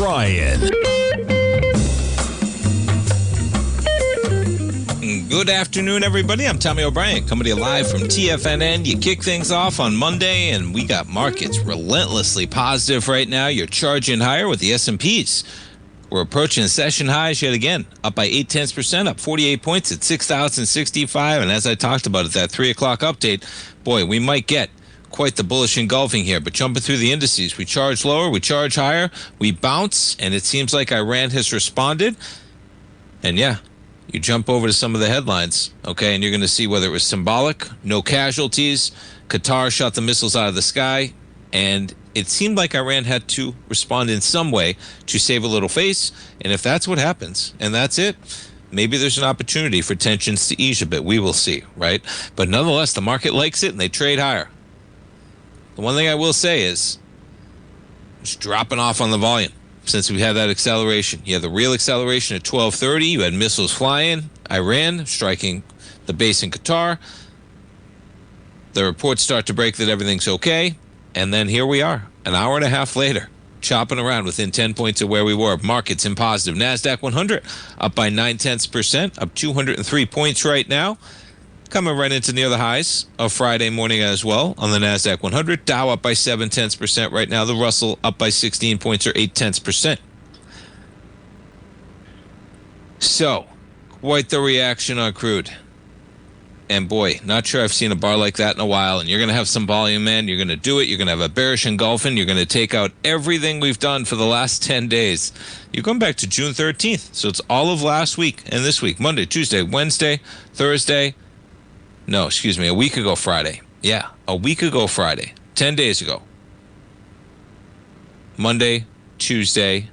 Ryan. Good afternoon, everybody. I'm Tommy O'Brien, coming to you live from TFNN. You kick things off on Monday, and we got markets relentlessly positive right now. You're charging higher with the S&Ps. We're approaching session highs yet again, up by 0.8%, up 48 points at 6,065. And as I talked about at that 3 o'clock update, boy, we might get quite the bullish engulfing here. But jumping through the indices, we charge lower, we charge higher, we bounce, and it seems like Iran has responded. And yeah, you jump over to some of the headlines, okay, and you're going to see whether it was symbolic, no casualties, Qatar shot the missiles out of the sky, and it seemed like Iran had to respond in some way to save a little face. And if that's what happens, and that's it, maybe there's an opportunity for tensions to ease a bit. We will see, right? But nonetheless, the market likes it, and they trade higher. The one thing I will say is it's dropping off on the volume since we had that acceleration. You had the real acceleration at 12:30. You had missiles flying, Iran striking the base in Qatar. The reports start to break that everything's okay. And then here we are, an hour and a half later, chopping around within 10 points of where we were. Markets in positive. NASDAQ 100 up by 0.9%, up 203 points right now. Coming right into near the highs of Friday morning as well on the NASDAQ 100. Dow up by 0.7% right now. The Russell up by 16 points or 0.8%. So, quite the reaction on crude. And boy, not sure I've seen a bar like that in a while. And you're going to have some volume, man. You're going to do it. You're going to have a bearish engulfing. You're going to take out everything we've done for the last 10 days. You're going back to June 13th. So it's all of last week and this week. Monday, Tuesday, Wednesday, Thursday. No, excuse me, a week ago Friday. Yeah, a week ago Friday. 10 days ago. Monday, Tuesday,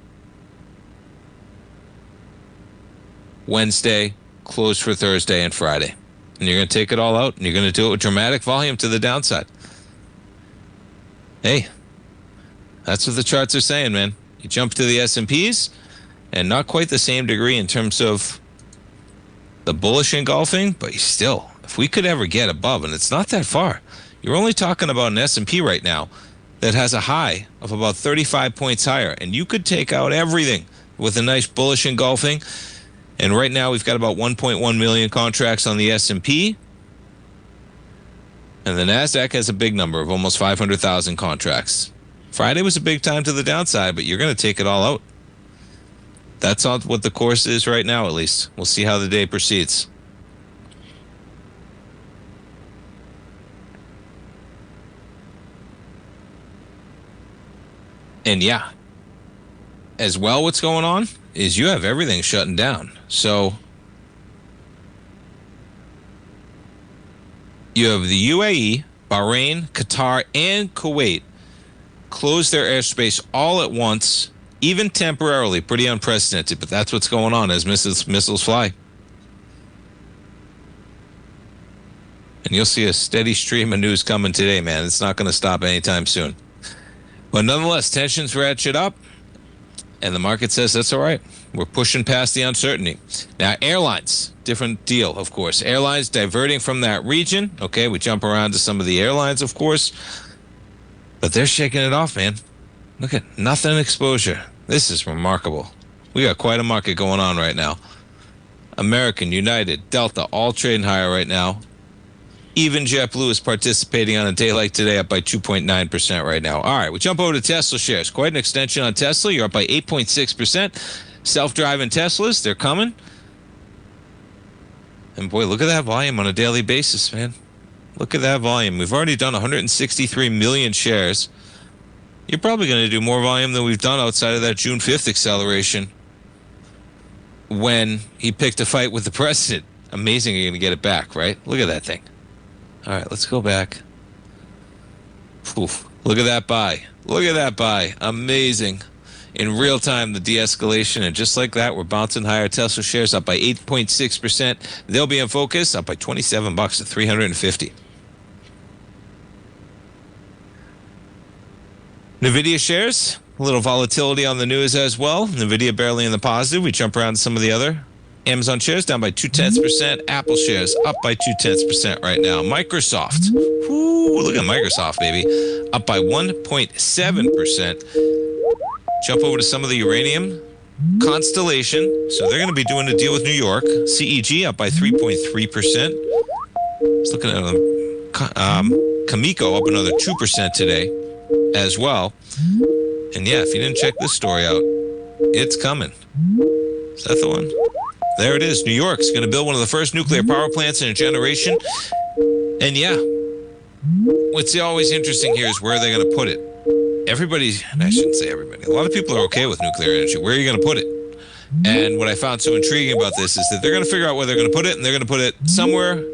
Wednesday, close for Thursday and Friday. And you're going to take it all out, and you're going to do it with dramatic volume to the downside. Hey, that's what the charts are saying, man. You jump to the S&Ps, and not quite the same degree in terms of the bullish engulfing, but still, if we could ever get above, and it's not that far, you're only talking about an S&P right now that has a high of about 35 points higher, and you could take out everything with a nice bullish engulfing. And right now we've got about 1.1 million contracts on the S&P. And the NASDAQ has a big number of almost 500,000 contracts. Friday was a big time to the downside, but you're going to take it all out. That's not what the course is right now, at least. We'll see how the day proceeds. And yeah, as well, what's going on is you have everything shutting down. So you have the UAE, Bahrain, Qatar, and Kuwait close their airspace all at once, even temporarily. Pretty unprecedented, but that's what's going on as missiles fly. And you'll see a steady stream of news coming today, man. It's not going to stop anytime soon. But nonetheless, tensions ratchet up. And the market says that's all right. We're pushing past the uncertainty. Now, airlines, different deal, of course. Airlines diverting from that region. Okay, we jump around to some of the airlines, of course. But they're shaking it off, man. Look at nothing exposure. This is remarkable. We got quite a market going on right now. American, United, Delta, all trading higher right now. Even JetBlue is participating on a day like today, up by 2.9% right now. All right, we jump over to Tesla shares. Quite an extension on Tesla. You're up by 8.6%. Self-driving Teslas, they're coming. And boy, look at that volume on a daily basis, man. Look at that volume. We've already done 163 million shares. You're probably going to do more volume than we've done outside of that June 5th acceleration when he picked a fight with the president. Amazing you're going to get it back, right? Look at that thing. All right, let's go back. Oof. Look at that buy. Look at that buy. Amazing. In real time, the de-escalation, and just like that, we're bouncing higher. Tesla shares up by 8.6%. They'll be in focus, up by $27 to 350. NVIDIA shares, a little volatility on the news as well. NVIDIA barely in the positive. We jump around to some of the other. Amazon shares down by 0.2%. Apple shares up by 0.2% right now. Microsoft, ooh, look at Microsoft, baby, up by 1.7%. jump over to some of the uranium. Constellation, so they're going to be doing a deal with New York. CEG up by 3.3%. It's looking at Cameco up another 2% today as well. And yeah, if you didn't check this story out, it's coming. Is that the one? There it is. New York's going to build one of the first nuclear power plants in a generation. And yeah, what's always interesting here is where they're going to put it. Everybody, and I shouldn't say everybody, a lot of people are okay with nuclear energy. Where are you going to put it? And what I found so intriguing about this is that they're going to figure out where they're going to put it, and they're going to put it somewhere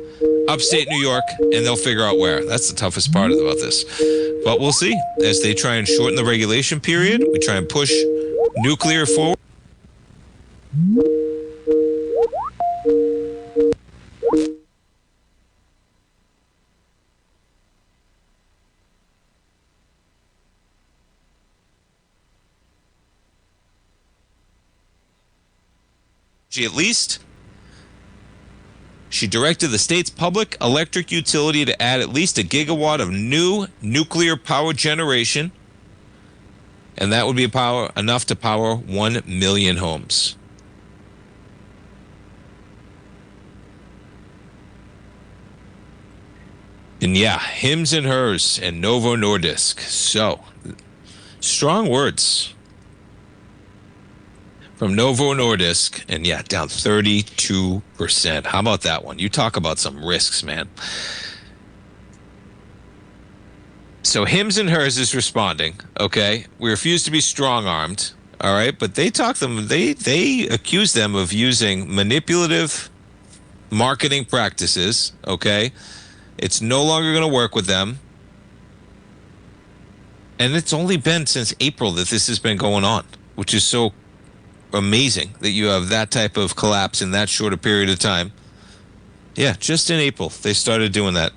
upstate New York, and they'll figure out where. That's the toughest part about this. But we'll see. As they try and shorten the regulation period, we try and push nuclear forward. At least, she directed the state's public electric utility to add at least 1 gigawatt of new nuclear power generation, and that would be enough to power 1 million homes. And yeah, hims and hers and Novo Nordisk. So, strong words from Novo Nordisk, and yeah, down 32%. How about that one? You talk about some risks, man. So hims and hers is responding, okay? We refuse to be strong-armed, all right? But they accuse them of using manipulative marketing practices, okay? It's no longer going to work with them. And it's only been since April that this has been going on, which is so amazing that you have that type of collapse in that short a period of time. Yeah, just in April, they started doing that.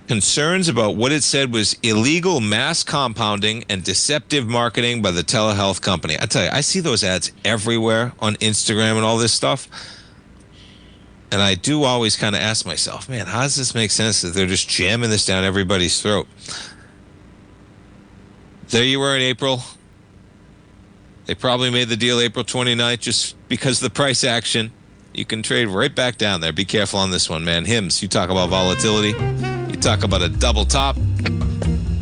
Concerns about what it said was illegal mass compounding and deceptive marketing by the telehealth company. I tell you, I see those ads everywhere on Instagram and all this stuff. And I do always kind of ask myself, man, how does this make sense that they're just jamming this down everybody's throat? There you were in April. They probably made the deal April 29th just because of the price action. You can trade right back down there. Be careful on this one, man. Hims, you talk about volatility. You talk about a double top.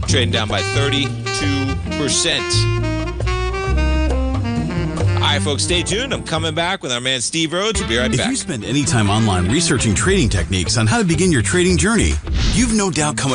Trading down by 32%. All right, folks, stay tuned. I'm coming back with our man Steve Rhodes. We'll be right back. If you spend any time online researching trading techniques on how to begin your trading journey, you've no doubt come